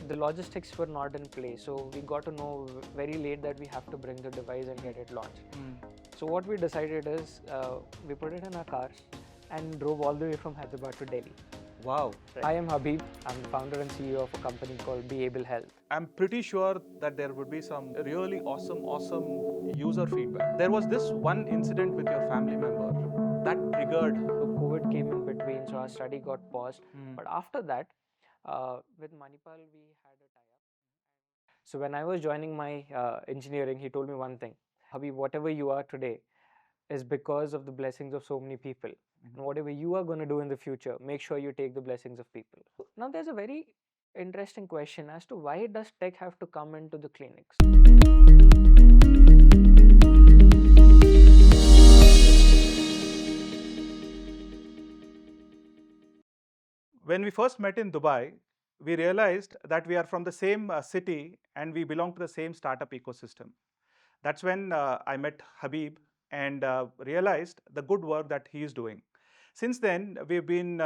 the logistics were not in place. So we got to know very late that we have to bring the device and get it launched. So what we decided is we put it in our car and drove all the way from Hyderabad to Delhi. Wow. I am Habib. I'm the founder and CEO of a company called Beable Health. I'm pretty sure that there would be some really awesome user feedback. There was this one incident with your family member that triggered. So COVID came in between, so our study got paused. But after that, with Manipal, we had a tie-up. So when I was joining my engineering, he told me one thing: Habib, whatever you are today is because of the blessings of so many people. And whatever you are going to do in the future, make sure you take the blessings of people. Now, there's a very interesting question as to why does tech have to come into the clinics? When we first met in Dubai, we realized that we are from the same city and we belong to the same startup ecosystem. That's when I met Habib and realized the good work that he is doing. Since then, we've been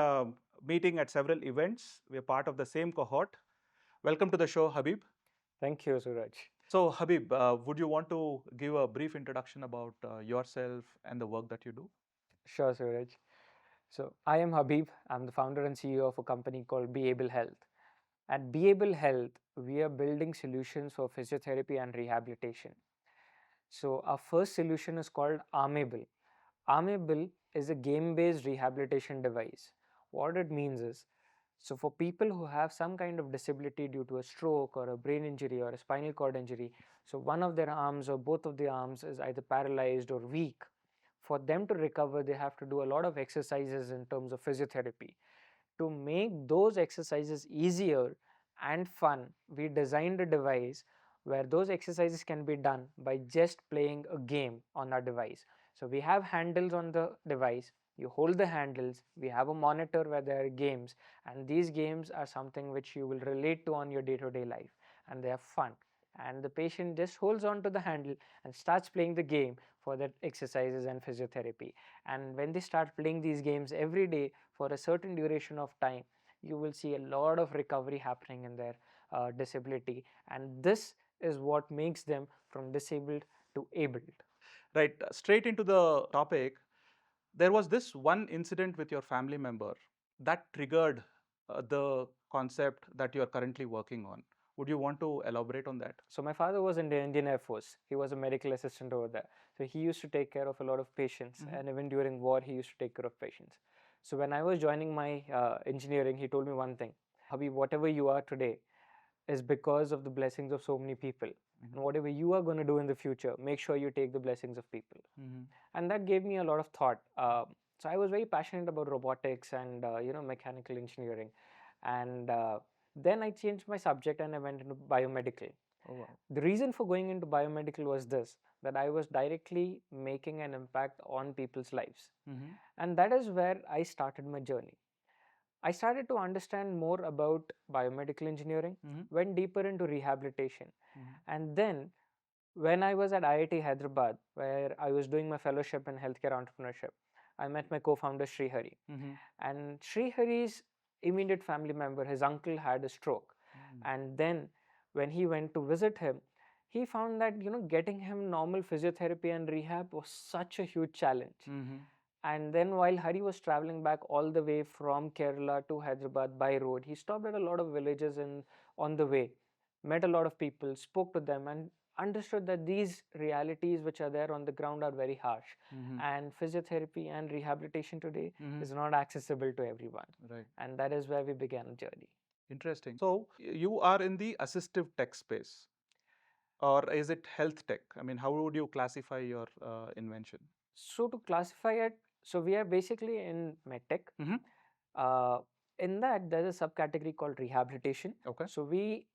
meeting at several events. We're part of the same cohort. Welcome to the show, Habib. Thank you, Suraj. So, Habib, would you want to give a brief introduction about yourself and the work that you do? Sure, Suraj. So I am Habib. I'm the founder and CEO of a company called Beable Health. At Beable Health, we are building solutions for physiotherapy and rehabilitation. So our first solution is called Armable. Armable is a game-based rehabilitation device. What it means is, so for people who have some kind of disability due to a stroke or a brain injury or a spinal cord injury, so one of their arms or both of the arms is either paralyzed or weak. For them to recover, they have to do a lot of exercises in terms of physiotherapy. To make those exercises easier and fun, we designed a device where those exercises can be done by just playing a game on our device. So we have handles on the device. You hold the handles, we have a monitor where there are games, and these games are something which you will relate to on your day-to-day life, and they are fun. And the patient just holds on to the handle and starts playing the game for that exercises and physiotherapy. And when they start playing these games every day for a certain duration of time, you will see a lot of recovery happening in their disability. And this is what makes them from disabled to abled. Right, straight into the topic. There was this one incident with your family member that triggered the concept that you are currently working on. Would you want to elaborate on that? So my father was in the Indian Air Force. He was a medical assistant over there. So he used to take care of a lot of patients, and even during war, he used to take care of patients. So when I was joining my engineering, he told me one thing: Habib, whatever you are today is because of the blessings of so many people. And whatever you are going to do in the future, make sure you take the blessings of people. And that gave me a lot of thought. So I was very passionate about robotics and mechanical engineering, and then I changed my subject and I went into biomedical. Oh, wow. The reason for going into biomedical was this: that I was directly making an impact on people's lives, and that is where I started my journey. I started to understand more about biomedical engineering, went deeper into rehabilitation, and then when I was at IIT Hyderabad, where I was doing my fellowship in healthcare entrepreneurship, I met my co-founder Sri Hari. And Sri Hari's immediate family member, his uncle, had a stroke. And then when he went to visit him, he found that getting him normal physiotherapy and rehab was such a huge challenge. And then while Hari was traveling back all the way from Kerala to Hyderabad by road, he stopped at a lot of villages on the way, met a lot of people, spoke to them, and understood that these realities which are there on the ground are very harsh. And physiotherapy and rehabilitation today is not accessible to everyone. Right. And that is where we began a journey. Interesting. So, you are in the assistive tech space, or is it health tech? I mean, how would you classify your invention? So to classify it, so we are basically in medtech. Uh, in that, there's a subcategory called rehabilitation. Okay. So we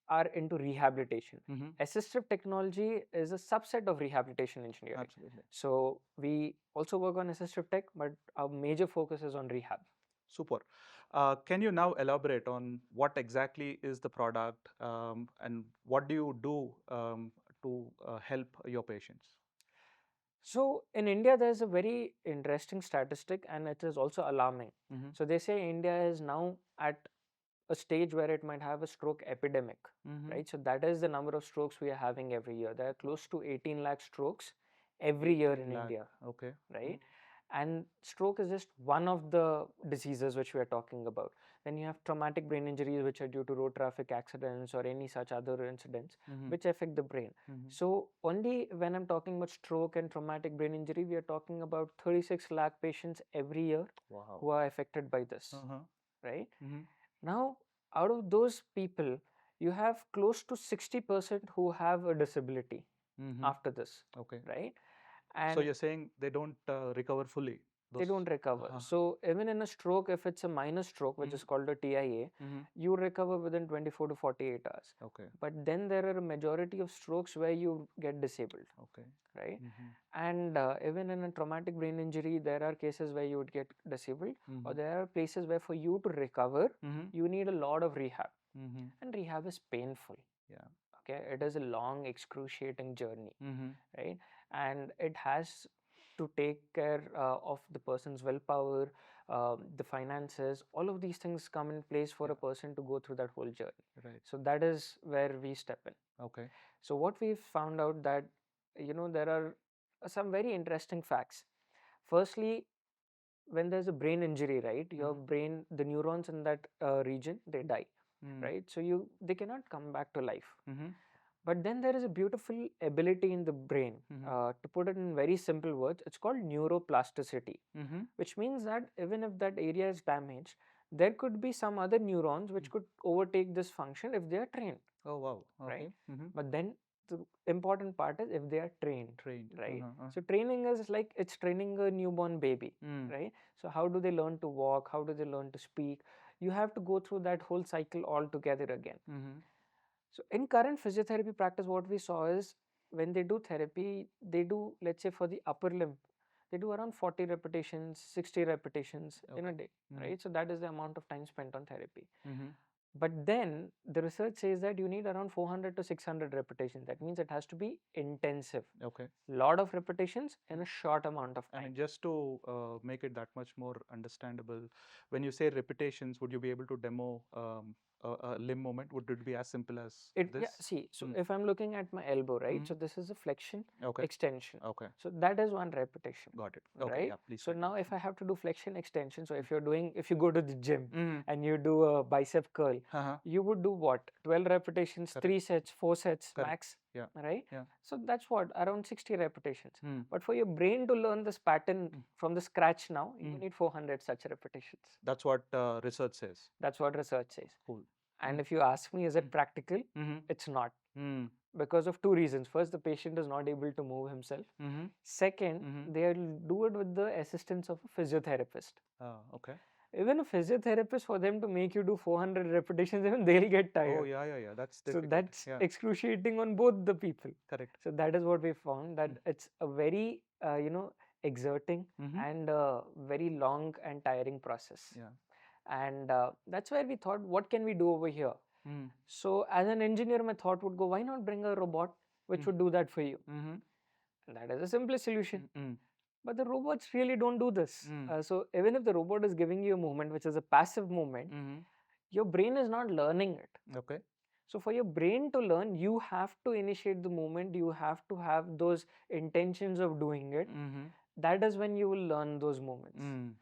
are into rehabilitation. Assistive technology is a subset of rehabilitation engineering. Absolutely. So we also work on assistive tech, but our major focus is on rehab. Super. Can you now elaborate on what exactly is the product and what do you do to help your patients? So in India, there's a very interesting statistic, and it is also alarming. So they say India is now at a stage where it might have a stroke epidemic, right? So that is the number of strokes we are having every year. There are close to 18 lakh strokes every year in India, Okay. right? And stroke is just one of the diseases which we are talking about. Then you have traumatic brain injuries, which are due to road traffic accidents or any such other incidents which affect the brain. So only when I'm talking about stroke and traumatic brain injury, we are talking about 36 lakh patients every year who are affected by this, right? Now, out of those people, you have close to 60% who have a disability after this, Okay. right? So And you're saying they don't recover fully? they don't recover. So even in a stroke, if it's a minor stroke, which is called a TIA, you recover within 24 to 48 hours. Okay. But then there are a majority of strokes where you get disabled, Okay. right? And even in a traumatic brain injury, there are cases where you would get disabled, or there are places where for you to recover, you need a lot of rehab. And rehab is painful. Yeah. Okay, it is a long, excruciating journey, right? And it has to take care of the person's willpower, the finances, all of these things come in place for a person to go through that whole journey. Right. So that is where we step in. Okay. So what we've found out that, there are some very interesting facts. Firstly, when there's a brain injury, right, your brain, the neurons in that region, they die, right? So they cannot come back to life. But then there is a beautiful ability in the brain. To put it in very simple words, it's called neuroplasticity, which means that even if that area is damaged, there could be some other neurons which could overtake this function if they are trained. Oh, wow. Right? Okay. But then the important part is if they are trained, Trained. right? So training is like it's training a newborn baby, right? So how do they learn to walk? How do they learn to speak? You have to go through that whole cycle all together again. So in current physiotherapy practice, what we saw is when they do therapy, they do, let's say for the upper limb, they do around 40 repetitions, 60 repetitions in a day, right? So that is the amount of time spent on therapy. But then the research says that you need around 400 to 600 repetitions. That means it has to be intensive. Okay. Lot of repetitions in a short amount of time. And just to make it that much more understandable, when you say repetitions, would you be able to demo a limb movement? Would it be as simple as this? Yeah, see, so if I'm looking at my elbow, right? So this is a flexion, extension. Okay. So that is one repetition. Got it. Okay. Right? Yeah, please. So now if I have to do flexion extension, so if you go to the gym and you do a bicep curl, you would do what? 12 repetitions, Correct. 3 sets, 4 sets max, Yeah. right? Yeah. So that's what, around 60 repetitions. But for your brain to learn this pattern from the scratch now, you need 400 such repetitions. That's what research says. That's what research says. Cool. And if you ask me, is it practical? It's not. Because of two reasons. First, the patient is not able to move himself. Second, they'll do it with the assistance of a physiotherapist. Okay. Even a physiotherapist, for them to make you do 400 repetitions, even they'll get tired. Oh, yeah. That's so difficult. that's excruciating on both the people. Correct. So that is what we found, that it's a very, exerting and very long and tiring process. Yeah. And that's where we thought, what can we do over here? So as an engineer, my thought would go, why not bring a robot which would do that for you? And that is the simplest solution. But the robots really don't do this. So even if the robot is giving you a movement which is a passive movement, your brain is not learning it. Okay. So for your brain to learn, you have to initiate the movement, you have to have those intentions of doing it. That is when you will learn those movements.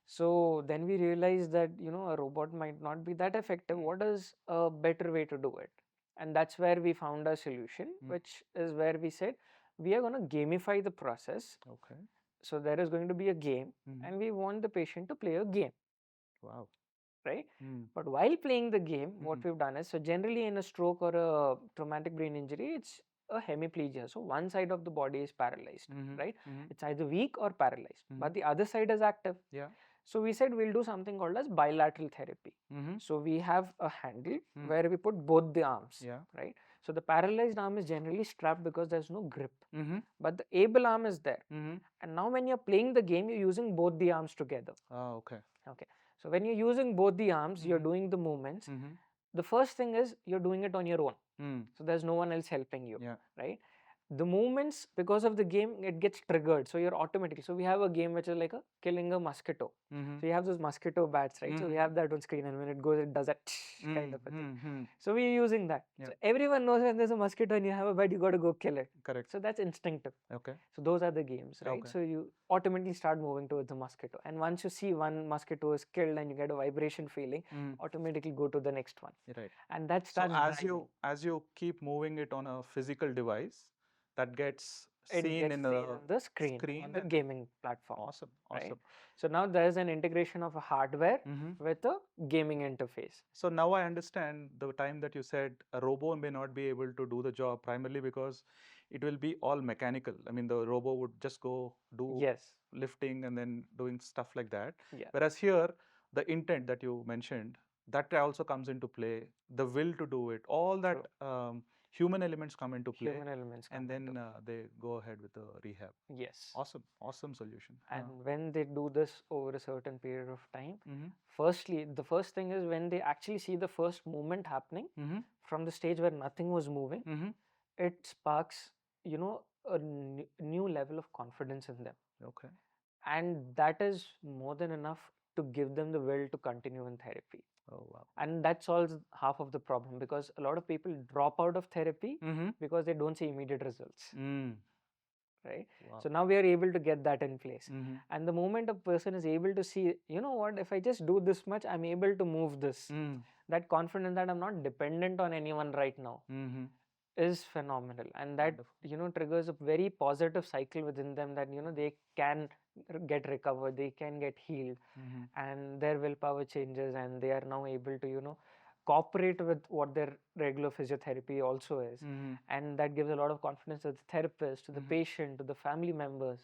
So then we realized that, a robot might not be that effective. What is a better way to do it? And that's where we found a solution, which is where we said, we are going to gamify the process. Okay. So there is going to be a game and we want the patient to play a game. Wow. Right? But while playing the game, what we've done is, so generally in a stroke or a traumatic brain injury, it's a hemiplegia. So one side of the body is paralyzed, right? It's either weak or paralyzed, but the other side is active. Yeah. So we said we'll do something called as bilateral therapy. So we have a handle where we put both the arms, right? So the paralyzed arm is generally strapped because there's no grip, but the able arm is there. And now when you're playing the game, you're using both the arms together. Okay. Okay. So when you're using both the arms, you're doing the movements. The first thing is you're doing it on your own. So there's no one else helping you, right? the movements, because of the game, it gets triggered, so you're automatically, so we have a game which is like a killing a mosquito. So you have those mosquito bats, right? So we have that on screen, and when it goes, it does that kind of a thing. So we're using that. Yeah. So everyone knows when there's a mosquito and you have a bat, you got to go kill it. Correct. So that's instinctive. Okay. So those are the games, right? Okay. So you automatically start moving towards the mosquito, and once you see one mosquito is killed and you get a vibration feeling, automatically go to the next one. Right. And that So starts as you keep moving it on a physical device, that gets it seen gets in seen on the screen on the and gaming platform. awesome, Right? awesome. So now there's an integration of a hardware with a gaming interface. So now I understand the time that you said a robo may not be able to do the job primarily because it will be all mechanical. I mean, the robo would just go do Yes. lifting and then doing stuff like that. Yeah. Whereas here, the intent that you mentioned, that also comes into play, the will to do it, all that human elements come into play. Human elements come and then into they go ahead with the rehab. Yes. Awesome, awesome solution. And when they do this over a certain period of time, Mhm. firstly, the first thing is when they actually see the first movement happening from the stage where nothing was moving, it sparks, you know, a new level of confidence in them. Okay. And that is more than enough to give them the will to continue in therapy. Oh, wow. And that solves half of the problem, because a lot of people drop out of therapy because they don't see immediate results. Right? Wow. So now we are able to get that in place. And the moment a person is able to see, you know what, if I just do this much, I'm able to move this. That confidence that I'm not dependent on anyone right now is phenomenal. And that, you know, triggers a very positive cycle within them, that, you know, they can get recovered, they can get healed, and their willpower changes, and they are now able to, you know, cooperate with what their regular physiotherapy also is. And that gives a lot of confidence to the therapist, to the patient, to the family members.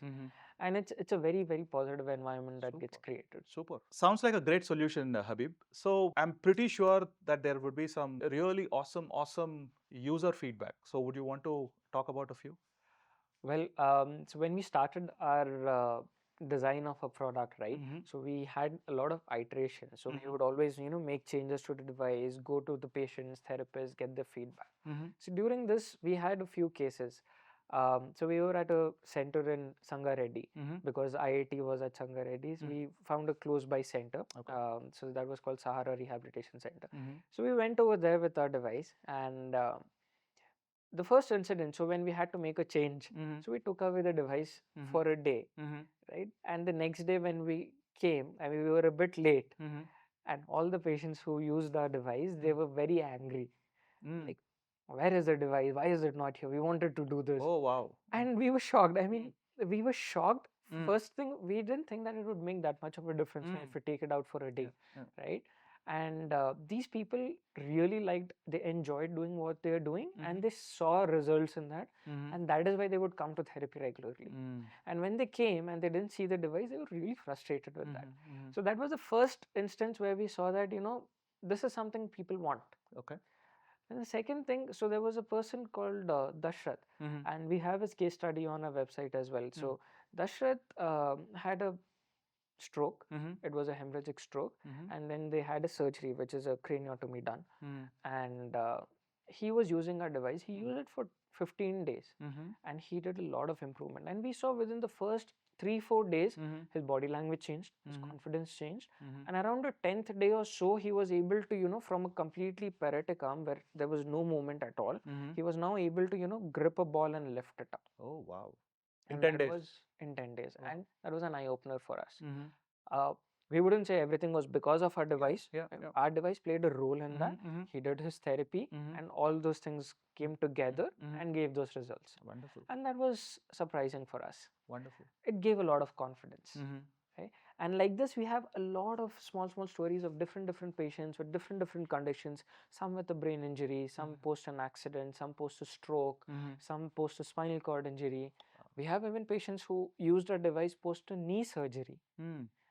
And it's a very, very positive environment that gets created. Super. Sounds like a great solution, Habib. So I'm pretty sure that there would be some really awesome user feedback. So would you want to talk about a few? Well, so when we started our design of a product, right? So we had a lot of iterations. So we would always, you know, make changes to the device, go to the patients, therapists, get the feedback. So during this, we had a few cases. So we were at a center in Sangareddy because IIT was at Sangareddy's. We found a close by center. So that was called Sahara Rehabilitation Center. So we went over there with our device, and the first incident, so when we had to make a change, so we took away the device for a day, right? And the next day when we came, I mean, we were a bit late, and all the patients who used our device, they were very angry. Like, where is the device? Why is it not here? We wanted to do this. Oh, wow. And we were shocked. I mean, we were shocked. First thing, we didn't think that it would make that much of a difference if we take it out for a day, right? And these people really liked, they enjoyed doing what they're doing, and they saw results in that. And that is why they would come to therapy regularly. And when they came and they didn't see the device, they were really frustrated with that. So that was the first instance where we saw that, you know, this is something people want. Okay. And the second thing, so there was a person called Dashrath, and we have his case study on our website as well. So Dashrath had a stroke. It was a hemorrhagic stroke, and then they had a surgery, which is a craniotomy done. And he was using our device. He used it for 15 days, and he did a lot of improvement. And we saw within the first 3-4 days, his body language changed, his confidence changed, and around the 10th day or so, he was able to, you know, from a completely paretic arm where there was no movement at all, he was now able to, you know, grip a ball and lift it up. Oh, wow. In And 10 that days. was in 10 days. And that was an eye opener for us. We wouldn't say everything was because of our device. Our device played a role in that. He did his therapy, and all those things came together and gave those results. Wonderful. And that was surprising for us. Wonderful. It gave a lot of confidence. Right? And like this, we have a lot of small stories of different patients with different conditions. Some with a brain injury, some post an accident, some post a stroke, some post a spinal cord injury. We have even patients who used our device post a knee surgery.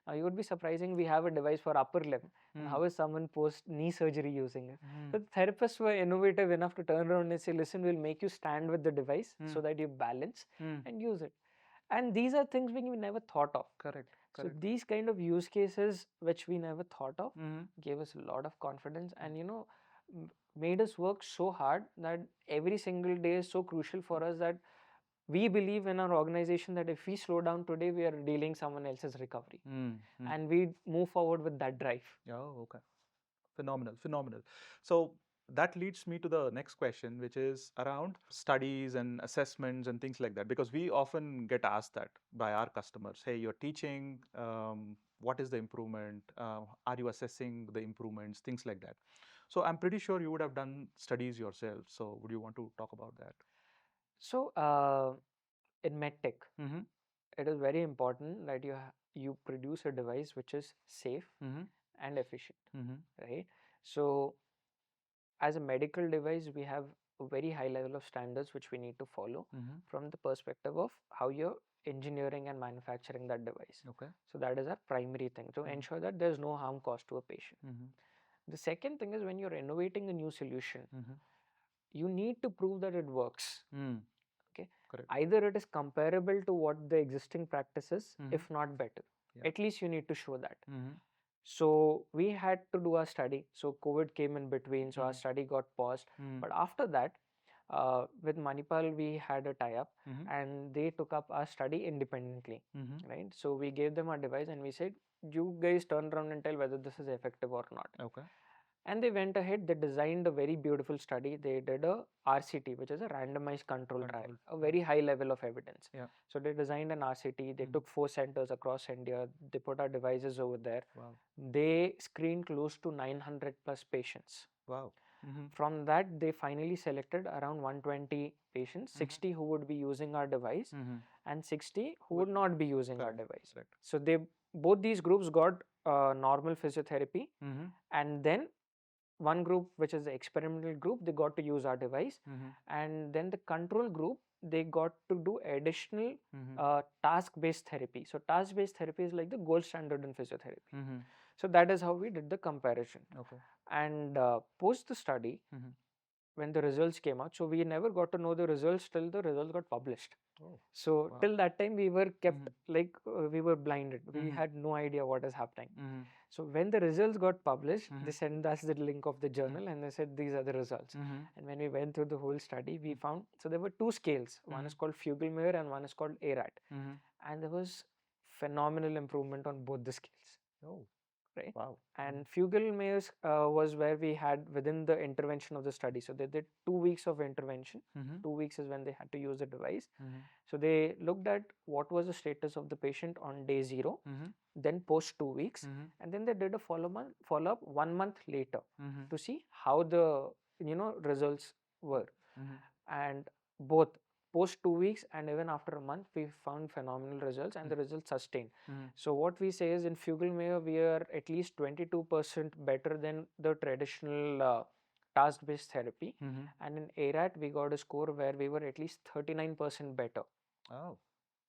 Now you would be surprising, we have a device for upper limb, and how is someone post knee surgery using it? But therapists were innovative enough to turn around and say, listen, we'll make you stand with the device so that you balance and use it. And these are things we never thought of. Correct. So these kind of use cases which we never thought of gave us a lot of confidence, and, you know, made us work so hard that every single day is so crucial for us that we believe in our organization that if we slow down today, we are dealing someone else's recovery, and we move forward with that drive. Oh, okay. Phenomenal, phenomenal. So that leads me to the next question, which is around studies and assessments and things like that, because we often get asked that by our customers. Hey, you're teaching, what is the improvement? Are you assessing the improvements? Things like that. So I'm pretty sure you would have done studies yourself. So would you want to talk about that? So in medtech, Mm-hmm. it is very important that you produce a device which is safe Mm-hmm. and efficient, Mm-hmm. right? So as a medical device, we have a very high level of standards which we need to follow Mm-hmm. from the perspective of how you're engineering and manufacturing that device. Okay. So that is our primary thing, to ensure that there's no harm caused to a patient. Mm-hmm. The second thing is, when you're innovating a new solution, Mm-hmm. you need to prove that it works. Mm. Okay, Correct. either it is comparable to what the existing practice is, Mhm. if not better. Yeah. At least you need to show that. Mm-hmm. So we had to do our study. So COVID came in between, so our study got paused. Mm-hmm. But after that, with Manipal, we had a tie-up, Mm-hmm. and they took up our study independently, Mm-hmm. right? So we gave them our device, and we said, you guys turn around and tell whether this is effective or not. Okay. And they went ahead, they designed a very beautiful study. They did a RCT, which is a randomized control trial, a very high level of evidence. Yeah. So they designed an RCT, they took 4 centers across India, they put our devices over there. Wow. They screened close to 900 plus patients. Wow. From that, they finally selected around 120 patients, 60 who would be using our device, and 60 who would not be using our device. Correct. So both these groups got normal physiotherapy, and then one group, which is the experimental group, they got to use our device, and then the control group, they got to do additional task-based therapy. So task-based therapy is like the gold standard in physiotherapy. So that is how we did the comparison. Okay. And post the study, when the results came out, so we never got to know the results till the results got published. Oh. So Wow. till that time, we were kept like we were blinded. We had no idea what is happening. So when the results got published, they sent us the link of the journal, and they said these are the results. And when we went through the whole study, we found, so there were 2 scales. One is called Fugl-Meyer and one is called ARAT. And there was phenomenal improvement on both the scales. Oh. Right. Wow. And Fugl-Meyer's was where we had within the intervention of the study. So they did 2 weeks of intervention. 2 weeks is when they had to use the device. So they looked at what was the status of the patient on day 0, then post 2 weeks, and then they did a follow-up 1 month later to see how the results were. And both post 2 weeks and even after a month, we found phenomenal results, and the results sustained. So what we say is, in Fugl-Meyer, we are at least 22% better than the traditional task-based therapy. And in ARAT, we got a score where we were at least 39% better. Oh.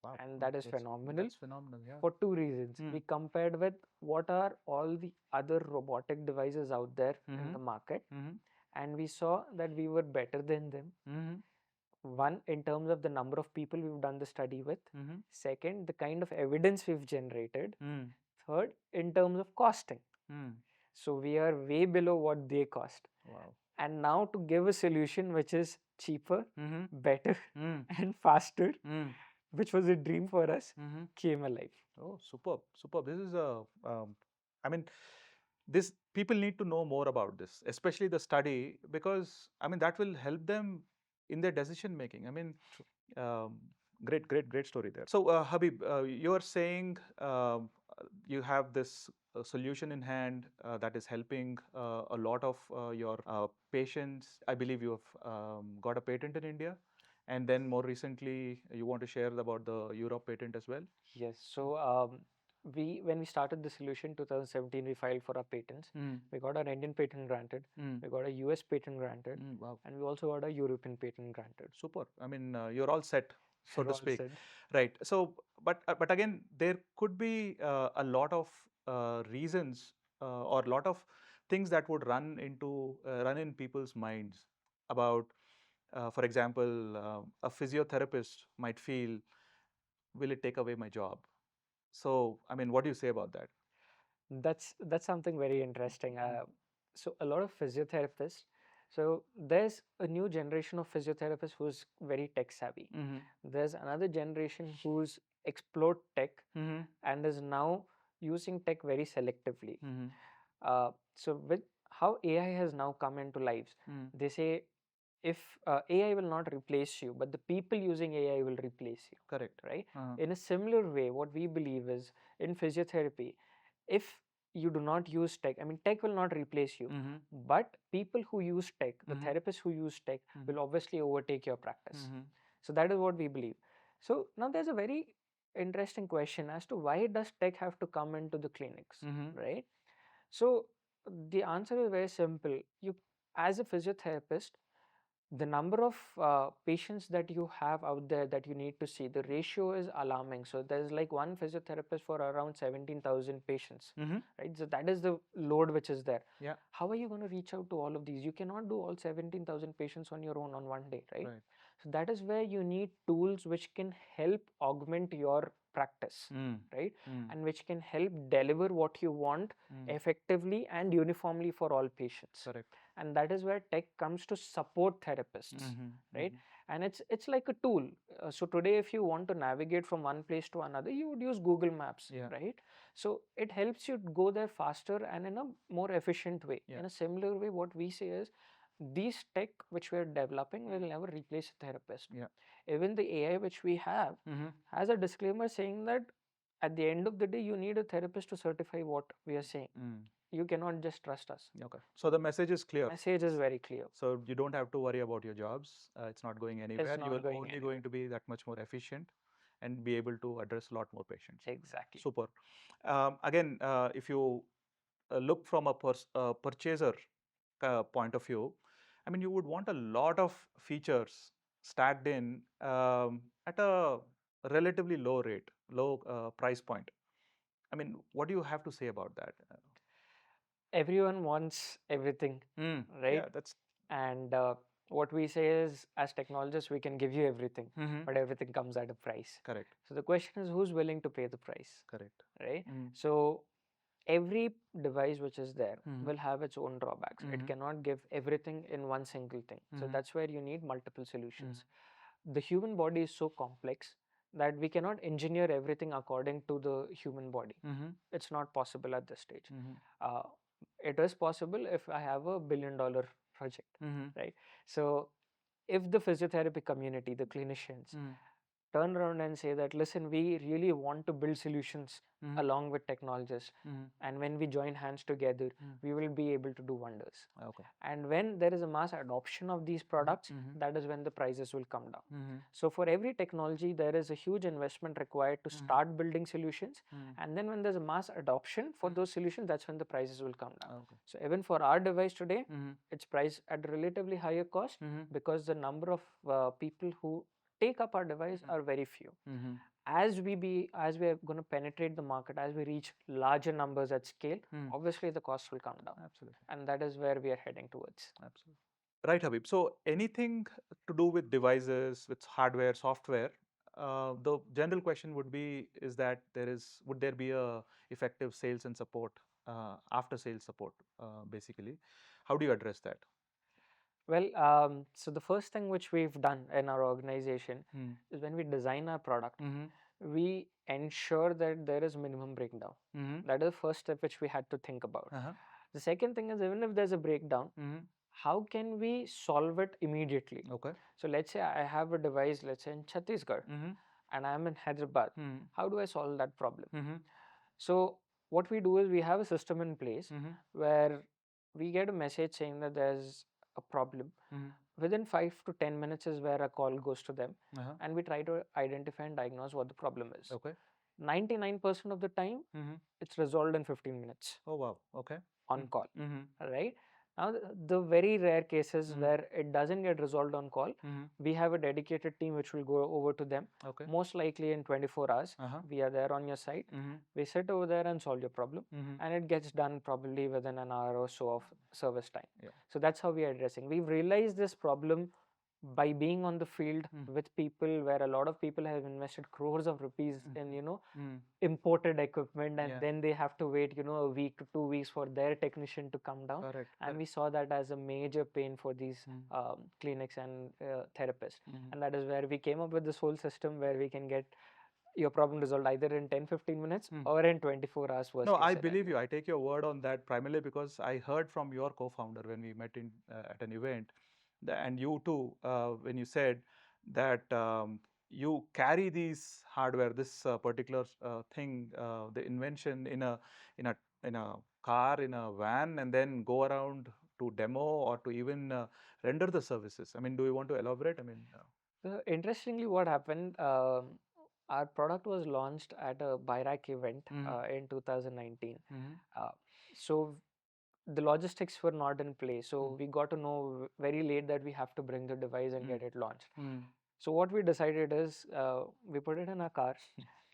Wow. And that is phenomenal. That's phenomenal, yeah. For 2 reasons. We compared with what are all the other robotic devices out there in the market, and we saw that we were better than them. One, in terms of the number of people we've done the study with. Second, the kind of evidence we've generated. Third, in terms of costing. So we are way below what they cost. Wow. And now to give a solution which is cheaper, better, and faster, which was a dream for us, came alive. Oh, superb, superb. This is I mean, this people need to know more about this, especially the study, because I mean that will help them in their decision making. I mean, um, great story there. So, Habib, you are saying you have this solution in hand that is helping a lot of your patients. I believe you have got a patent in India. And then more recently, you want to share about the Europe patent as well? Yes. So when we started the solution 2017, we filed for our patents. We got our Indian patent granted. We got a US patent granted. Wow. And we also got a European patent granted. Super. I mean, you're all set, so We're to all speak. set. Right. So, but again, there could be a lot of reasons or a lot of things that would run in people's minds about, for example, a physiotherapist might feel, will it take away my job? So, I mean, what do you say about that? That's something very interesting. So a lot of physiotherapists, So there's a new generation of physiotherapists who's very tech savvy. There's another generation who's explored tech and is now using tech very selectively. So with how AI has now come into lives, they say if AI will not replace you, but the people using AI will replace you. Correct. Right? In a similar way, what we believe is in physiotherapy, if you do not use tech, I mean, tech will not replace you, but people who use tech, the therapists who use tech, will obviously overtake your practice. So that is what we believe. So now there's a very interesting question as to why does tech have to come into the clinics, right? So the answer is very simple. You, as a physiotherapist, the number of patients that you have out there that you need to see, the ratio is alarming. So there's like one physiotherapist for around 17,000 patients, right? So that is the load which is there. Yeah. How are you going to reach out to all of these? You cannot do all 17,000 patients on your own on one day, right? So that is where you need tools which can help augment your practice, right? And which can help deliver what you want effectively and uniformly for all patients. Correct. And that is where tech comes to support therapists, right? And it's like a tool. So today, if you want to navigate from one place to another, you would use Google Maps, right? So it helps you go there faster and in a more efficient way. In a similar way, what we say is these tech which we are developing will never replace a therapist. Even the AI which we have has a disclaimer saying that at the end of the day, you need a therapist to certify what we are saying. You cannot just trust us. Okay. So the message is clear. Message is very clear. So you don't have to worry about your jobs. It's not going anywhere. not You will going only anywhere. going to be that much more efficient and be able to address a lot more patients. Exactly. Super. Again, if you look from a purchaser point of view, I mean, you would want a lot of features stacked in at a relatively low rate, low price point. I mean, what do you have to say about that? Everyone wants everything, right? Yeah, that's And what we say is, as technologists, we can give you everything, but everything comes at a price. correct. So the question is, who's willing to pay the price, Correct. right? So every device which is there will have its own drawbacks. It cannot give everything in one single thing. So that's where you need multiple solutions. The human body is so complex that we cannot engineer everything according to the human body. It's not possible at this stage. Uh, it is possible if I have a $1 billion project, right? So if the physiotherapy community, the clinicians, turn around and say that, listen, we really want to build solutions along with technologists, and when we join hands together, we will be able to do wonders. Okay. And when there is a mass adoption of these products, that is when the prices will come down. So for every technology, there is a huge investment required to start building solutions, and then when there's a mass adoption for those solutions, that's when the prices will come down. Okay. So even for our device today, it's priced at a relatively higher cost because the number of people who take up our device are very few. As we are going to penetrate the market, as we reach larger numbers at scale, obviously the costs will come down. Absolutely. And that is where we are heading towards. Absolutely. Right, Habib. So anything to do with devices, with hardware, software, the general question would be: is that would there be a effective sales and support, after sales support, basically? How do you address that? Well, so the first thing which we've done in our organization is when we design our product, we ensure that there is minimum breakdown. That is the first step which we had to think about. The second thing is, even if there's a breakdown, how can we solve it immediately? Okay. So let's say I have a device, let's say in Chhattisgarh, and I'm in Hyderabad. How do I solve that problem? So what we do is we have a system in place where we get a message saying that there's a problem. Within 5 to 10 minutes is where a call goes to them, and we try to identify and diagnose what the problem is. Okay. 99% of the time, it's resolved in 15 minutes Oh wow. Okay. on call, right? Now, the very rare cases where it doesn't get resolved on call, we have a dedicated team which will go over to them. Okay. Most likely in 24 hours, we are there on your site. We sit over there and solve your problem, and it gets done probably within an hour or so of service time. Yeah. So that's how we are addressing. We've realized this problem by being on the field with people where a lot of people have invested crores of rupees in, imported equipment, and then they have to wait, a week to 2 weeks for their technician to come down. Correct. And we saw that as a major pain for these clinics and therapists. And that is where we came up with this whole system where we can get your problem resolved either in 10-15 minutes or in 24 hours worst No, case I scenario. believe you. I take your word on that primarily because I heard from your co-founder when we met in at an event, and you too, when you said that you carry these hardware, this particular thing, the invention in a car, in a van, and then go around to demo or to even render the services. I mean, do you want to elaborate? I mean, Interestingly, what happened, our product was launched at a BIRAC event in 2019. Uh, so the logistics were not in place. So we got to know very late that we have to bring the device and get it launched. So what we decided is we put it in a car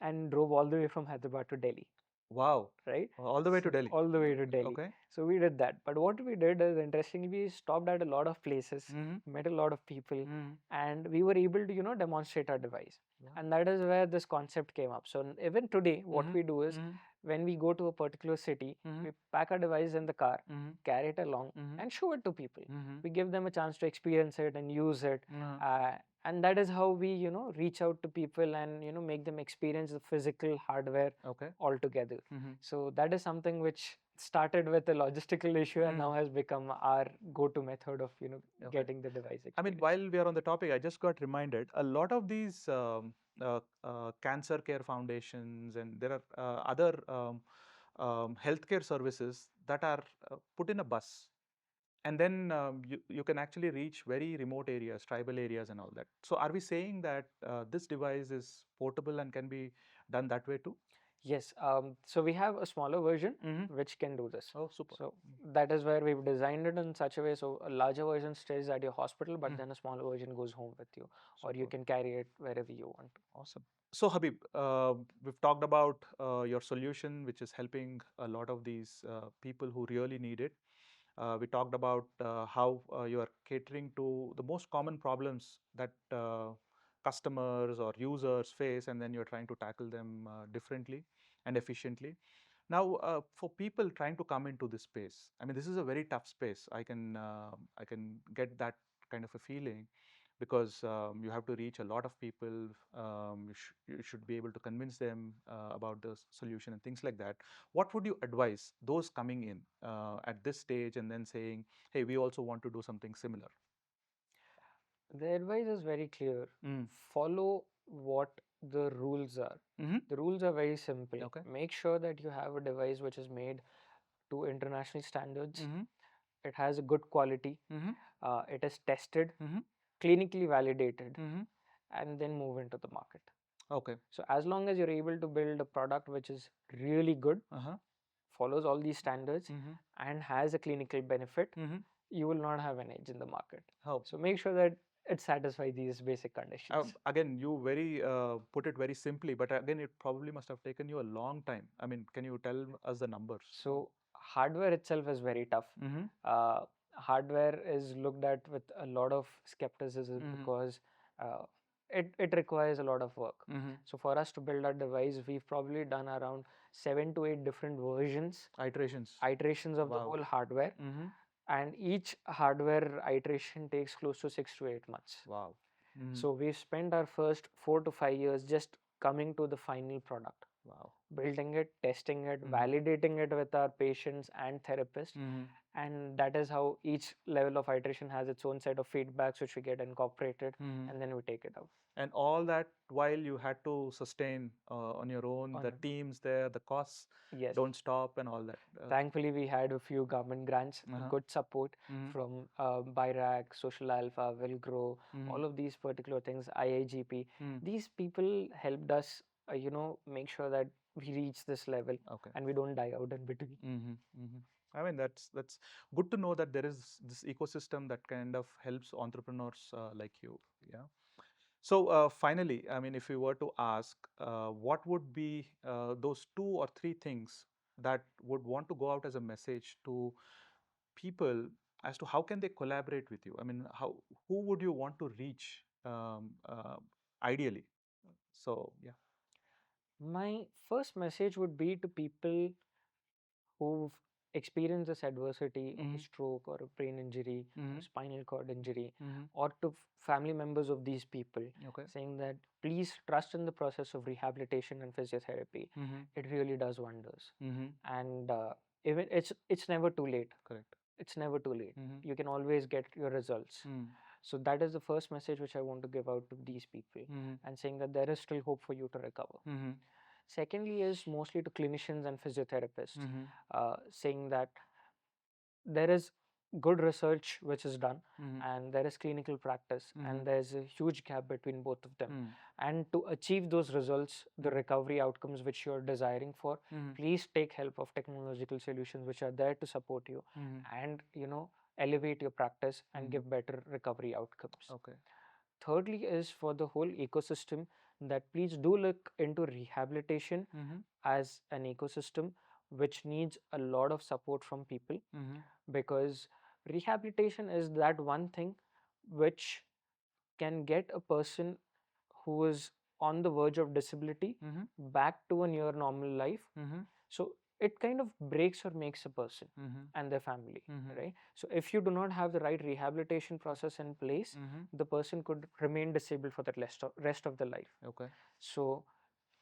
and drove all the way from Hyderabad to Delhi. wow, Right? all the way to Delhi. All the way to Delhi. Okay. So we did that. But what we did is, interestingly, we stopped at a lot of places, met a lot of people, and we were able to, demonstrate our device. And that is where this concept came up. So even today, what we do is when we go to a particular city, we pack a device in the car, carry it along, and show it to people. We give them a chance to experience it and use it. And that is how we, reach out to people and, make them experience the physical hardware altogether. So that is something which started with a logistical issue and now has become our go-to method of, getting the device I mean, experience. while we are on the topic, I just got reminded a lot of these cancer care foundations and there are other healthcare services that are put in a bus. And then you can actually reach very remote areas, tribal areas, and all that. So, are we saying that this device is portable and can be done that way too? Yes, so we have a smaller version which can do this. Oh, super. So that is where we've designed it in such a way so a larger version stays at your hospital, but then a smaller version goes home with you, or you can carry it wherever you want to. Awesome. So, Habib, we've talked about your solution, which is helping a lot of these people who really need it. We talked about how you are catering to the most common problems that customers or users face, and then you're trying to tackle them differently and efficiently. Now, for people trying to come into this space, I mean, this is a very tough space. I can get that kind of a feeling because you have to reach a lot of people. You should be able to convince them about the solution and things like that. What would you advise those coming in at this stage and then saying, hey, we also want to do something similar? The advice is very clear. Follow what the rules are. The rules are very simple. Okay. Make sure that you have a device which is made to international standards. It has a good quality. It is tested, clinically validated, and then move into the market. Okay. So as long as you're able to build a product which is really good, follows all these standards, and has a clinical benefit, you will not have an edge in the market. How? So make sure that it satisfies these basic conditions. Again, you very put it very simply, but again, it probably must have taken you a long time. I mean, can you tell us the numbers? So hardware itself is very tough. Hardware is looked at with a lot of skepticism because it requires a lot of work. So for us to build our device, we've probably done around 7 to 8 different versions, iterations of the whole hardware, and each hardware iteration takes close to 6 to 8 months. Wow. So we've spent our first 4 to 5 years just coming to the final product. Wow. Building it, testing it, validating it with our patients and therapists. And that is how each level of iteration has its own set of feedbacks which we get incorporated and then we take it out. And all that while you had to sustain on your own, the teams there, the costs don't stop and all that. Thankfully, we had a few government grants, good support from BIRAC, Social Alpha, Will Grow, all of these particular things, IIGP. These people helped us, make sure that we reach this level and we don't die out in between. I mean, that's good to know that there is this ecosystem that kind of helps entrepreneurs like you. Yeah. So finally, I mean, if we were to ask, what would be those 2 or 3 things that would want to go out as a message to people? as to how can they collaborate with you? I mean, who would you want to reach ideally? So yeah. My first message would be to people who've experienced this adversity of a stroke or a brain injury or a spinal cord injury, or to family members of these people, Okay. saying that please trust in the process of rehabilitation and physiotherapy. It really does wonders. And even it's never too late. Correct. It's never too late. You can always get your results. So that is the first message which I want to give out to these people, and saying that there is still hope for you to recover. Secondly is mostly to clinicians and physiotherapists, saying that there is good research which is done, and there is clinical practice, and there's a huge gap between both of them. And to achieve those results, the recovery outcomes which you're desiring for, please take help of technological solutions which are there to support you, and elevate your practice and give better recovery outcomes. Okay. Thirdly is for the whole ecosystem, that please do look into rehabilitation as an ecosystem which needs a lot of support from people, because rehabilitation is that one thing which can get a person who is on the verge of disability back to a near normal life. So it kind of breaks or makes a person and their family, right? So if you do not have the right rehabilitation process in place, the person could remain disabled for the rest of the life. Okay. So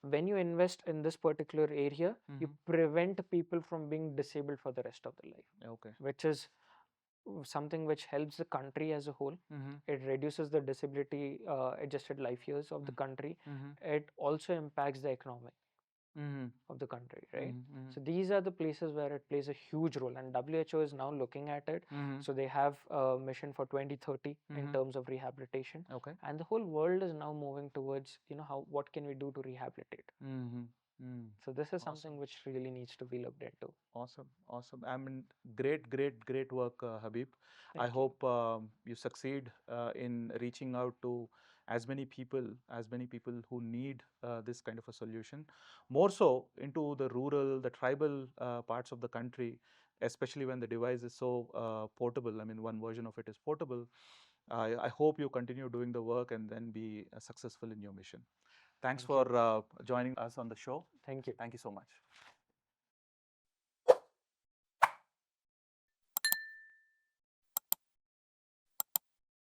when you invest in this particular area, you prevent people from being disabled for the rest of the life. Okay. Which is something which helps the country as a whole. It reduces the disability adjusted life years of the country. It also impacts the economy of the country, right? So these are the places where it plays a huge role, and WHO is now looking at it. So they have a mission for 2030 in terms of rehabilitation. Okay. And the whole world is now moving towards, what can we do to rehabilitate? So this is something which really needs to be looked into. Awesome, awesome. I mean, great work, Habib. I Thank you. hope you succeed in reaching out to as many people who need this kind of a solution. More so into the rural, the tribal parts of the country, especially when the device is so portable. I mean, one version of it is portable. I hope you continue doing the work and then be successful in your mission. Thanks Thank you. for joining us on the show. Thank you. Thank you so much.